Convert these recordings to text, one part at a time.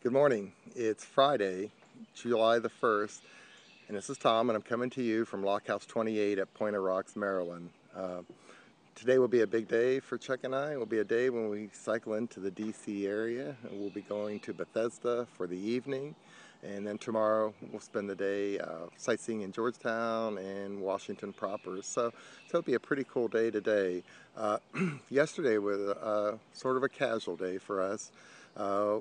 Good morning. It's Friday, July the 1st, and this is Tom, and I'm coming to you from Lockhouse 28 at Pointer Rocks, Maryland. Today will be a big day for Chuck and I. It will be a day when we cycle into the DC area, and we'll be going to Bethesda for the evening, and then tomorrow we'll spend the day sightseeing in Georgetown and Washington proper. So it'll be a pretty cool day today. Yesterday was sort of a casual day for us.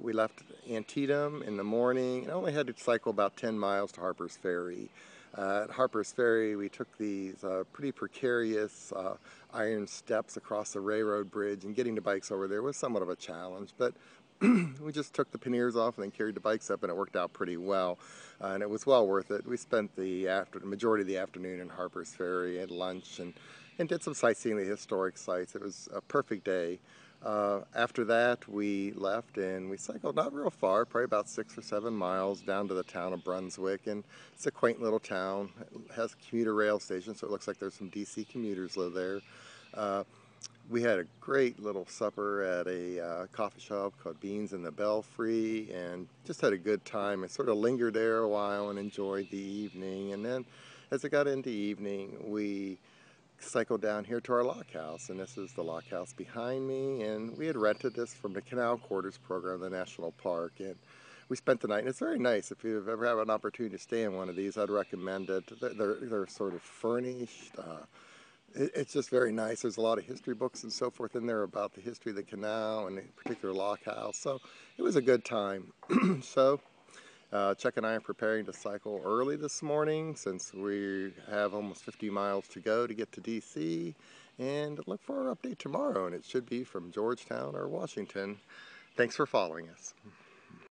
We left Antietam in the morning and only had to cycle about 10 miles to Harper's Ferry. At Harper's Ferry, we took these pretty precarious iron steps across the railroad bridge, and getting the bikes over there was somewhat of a challenge, but we just took the panniers off and then carried the bikes up, and it worked out pretty well. And it was well worth it. We spent the majority of the afternoon in Harper's Ferry, had lunch, and did some sightseeing the historic sites. It was a perfect day. After that, we left and we cycled not real far, probably about 6 or 7 miles down to the town of Brunswick. And it's a quaint little town. It has a commuter rail station, so it looks like there's some DC commuters live there. We had a great little supper at a coffee shop called Beans in the Belfry, and just had a good time and sort of lingered there a while and enjoyed the evening. And then as it got into evening, we cycled down here to our lock house, and this is the lock house behind me, and we had rented this from the Canal Quarters program of the National Park, and we spent the night, and it's very nice. If you've ever had an opportunity to stay in one of these, I'd recommend it. They're sort of furnished. It's just very nice. There's a lot of history books and so forth in there about the history of the canal and the particular lock house, so it was a good time. So Chuck and I are preparing to cycle early this morning since we have almost 50 miles to go to get to DC, and look for our update tomorrow, and it should be from Georgetown or Washington. Thanks for following us.